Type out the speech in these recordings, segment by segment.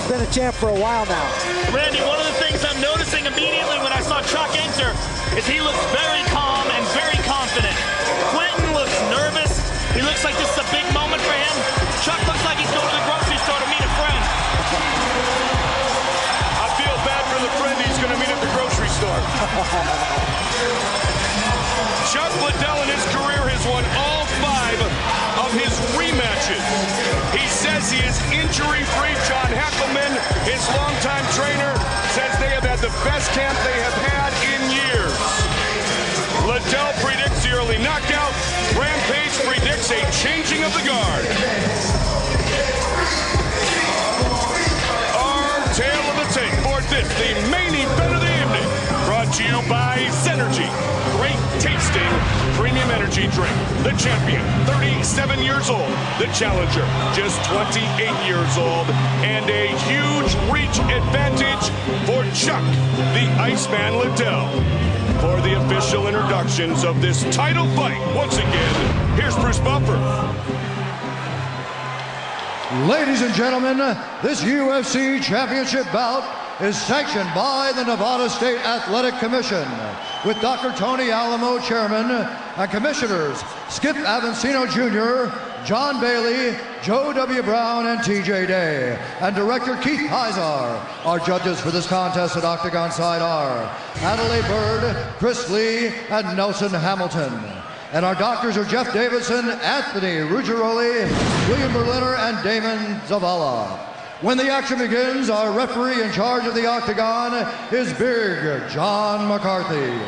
He's been a champ for a while now. Randy, one of the things I'm noticing immediately when I saw Chuck enter is he looks very calm and very confident. Quentin looks nervous. He looks like this is a big moment for him. Chuck looks like he's going to the grocery store to meet a friend. I feel bad for the friend he's going to meet at the grocery store. Chuck Liddell in his career has won all 5 of his rematches. He says he is injury-free. John Heckelman, his longtime trainer, says they have had the best camp they have had in years. Liddell predicts the early knockout. Rampage predicts a changing of the guard. Our tale of the tape for this, the main event of the evening, brought to you by Zenergy. Great tasting premium energy drink. The champion, 37 years old. The challenger, just 28 years old. And a huge reach advantage for Chuck, the Iceman Liddell. For the official introductions of this title fight, once again, here's Bruce Buffer. Ladies and gentlemen, this UFC championship bout is sanctioned by the Nevada State Athletic Commission with Dr. Tony Alamo, chairman, and commissioners Skip Avancino Jr., John Bailey, Joe W. Brown, and TJ Day, and director Keith Izar. Our judges for this contest at Octagon Side are Adelaide Bird, Chris Lee, and Nelson Hamilton. And our doctors are Jeff Davidson, Anthony Ruggiero, William Berliner, and Damon Zavala. When the action begins, our referee in charge of the Octagon is Big John McCarthy.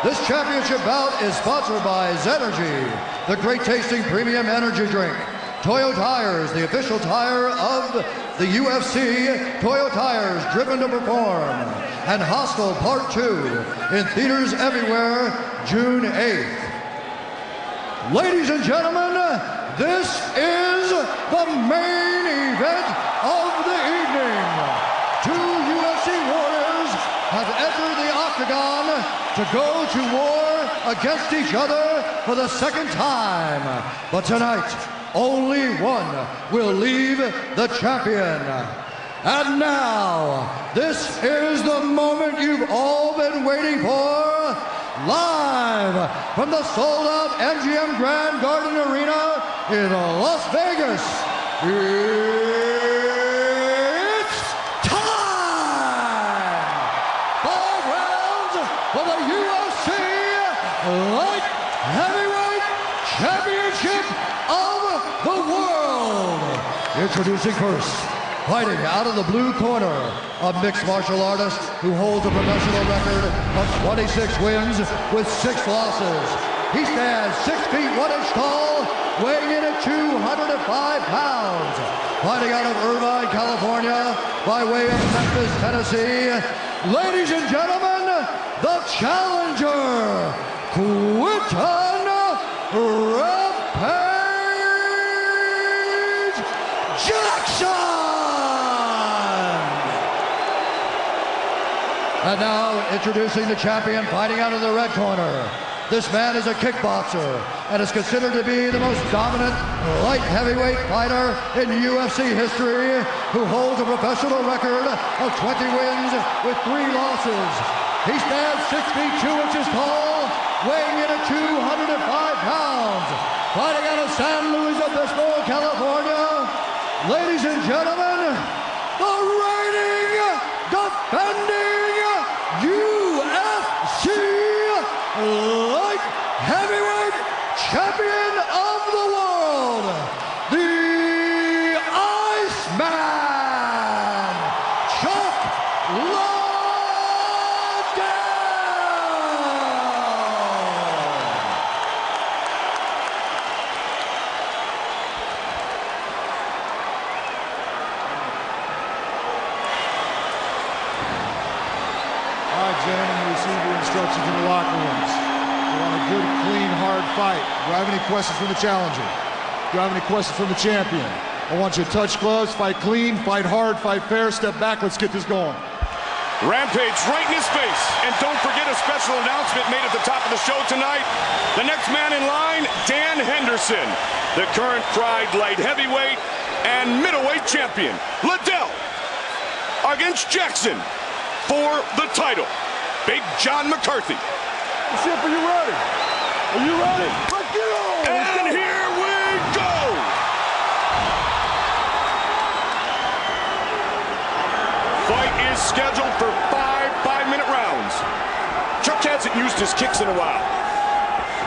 This championship bout is sponsored by Zenergy, the great tasting premium energy drink. Toyo Tires, the official tire of the UFC. Toyo Tires, driven to perform. And Hostel Part 2 in theaters everywhere, June 8th. Ladies and gentlemen, this is the main event of the evening. 2 UFC warriors have entered the octagon to go to war against each other for the second time. But tonight, only one will leave the champion. And now, this is the moment you've all been waiting for. Live from the sold-out MGM Grand Garden Arena in Las Vegas, it's time! 5 rounds for the UFC Light Heavyweight Championship of the World. Introducing first, fighting out of the blue corner, a mixed martial artist who holds a professional record of 26 wins with 6 losses. He stands 6 feet 1 inch tall, weighing in at 205 pounds. Fighting out of Irvine, California, by way of Memphis, Tennessee. Ladies and gentlemen, the challenger, Quinton Rampage Jackson! And now, introducing the champion, fighting out of the red corner. This man is a kickboxer and is considered to be the most dominant light heavyweight fighter in UFC history, who holds a professional record of 20 wins with 3 losses. He stands 6 feet 2 inches tall, weighing in at 205 pounds. Fighting out of San Luis Obispo, California. Ladies and gentlemen, the reigning, defending UFC Light Heavyweight Champion of the World, the Iceman, Chuck Liddell. All right, gentlemen, you receive your instructions in the locker rooms. We want a good, clean, hard fight. Do I have any questions from the challenger? Do I have any questions from the champion? I want you to touch gloves, fight clean, fight hard, fight fair, step back. Let's get this going. Rampage right in his face. And don't forget a special announcement made at the top of the show tonight. The next man in line, Dan Henderson, the current Pride light heavyweight and middleweight champion, Liddell. against Jackson for the title, Big John McCarthy. Chip, are you ready? Are you ready? Let's go! And here we go! Fight is scheduled for 5 5-minute rounds. Chuck hasn't used his kicks in a while.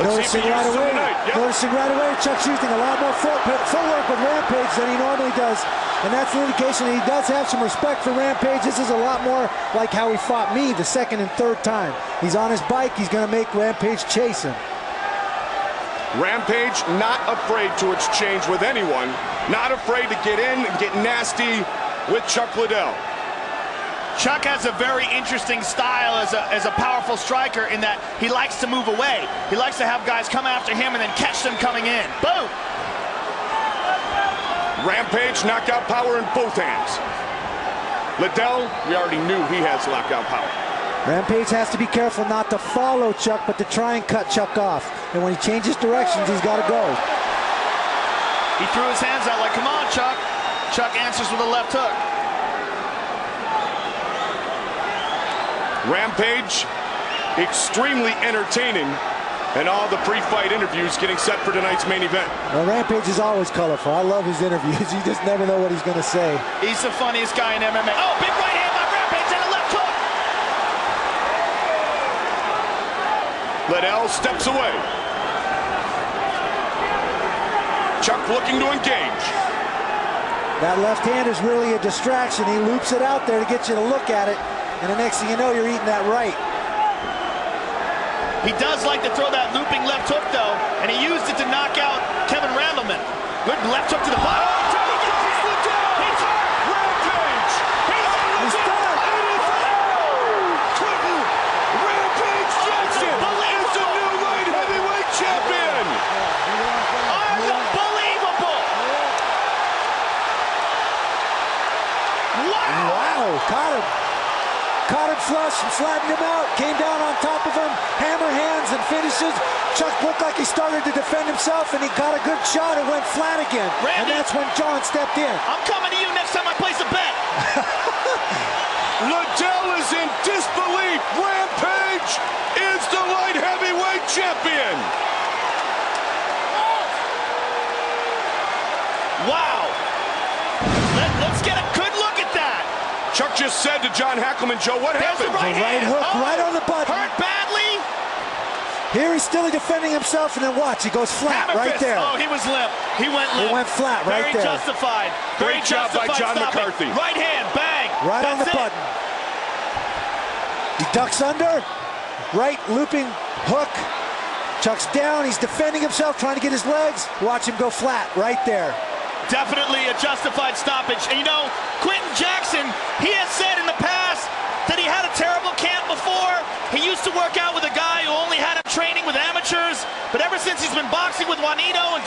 Noticing right away, Chuck's using a lot more footwork with Rampage than he normally does. And that's an indication that he does have some respect for Rampage. This is a lot more like how he fought me the second and third time. He's on his bike. He's going to make Rampage chase him. Rampage not afraid to exchange with anyone. Not afraid to get in and get nasty with Chuck Liddell. Chuck has a very interesting style as a powerful striker in that he likes to move away. He likes to have guys come after him and then catch them coming in. Boom! Rampage, knockout power in both hands. Liddell, we already knew he has knockout power. Rampage has to be careful not to follow Chuck, but to try and cut Chuck off. And when he changes directions, he's got to go. He threw his hands out like, come on, Chuck. Chuck answers with a left hook. Rampage, extremely entertaining, and all the pre-fight interviews getting set for tonight's main event. Well, Rampage is always colorful. I love his interviews. You just never know what he's going to say. He's the funniest guy in MMA. Oh, big right hand by Rampage and a left hook. Liddell steps away. Chuck looking to engage. That left hand is really a distraction. He loops it out there to get you to look at it. And the next thing you know, you're eating that right. He does like to throw that looping left hook, though, and he used it to knock out Kevin Randleman. Good left hook to the bottom. He's hurt. Rampage! He's done. Rampage Jackson is the new light heavyweight champion! Unbelievable! Wow, caught him. Caught him flush and flattened him out. Came down on top of him, hammer hands and finishes. Chuck looked like he started to defend himself, and he got a good shot and went flat again. Randy, and that's when John stepped in. I'm coming to you next time I place a bet. Liddell is in disbelief. Rampage is the light heavyweight champion. Wow. Let's get a good look at that. Chuck just said to John Hackleman, Joe, what happened? The right hook, hand. right on the button. Hurt badly. Here he's still defending himself, and then watch, he goes flat Hammer right fist. there. Oh, he was limp. He went limp. He went flat right there. Very justified. Great job by John McCarthy. Right hand, bang. Right on the button. He ducks under. Right looping hook. Chuck's down. He's defending himself, trying to get his legs. Watch him go flat right there. Definitely a justified stoppage. And you know, Quentin Jackson, he has said in the past that he had a terrible camp before. He used to work out with a guy who only had him training with amateurs. But ever since he's been boxing with Juanito and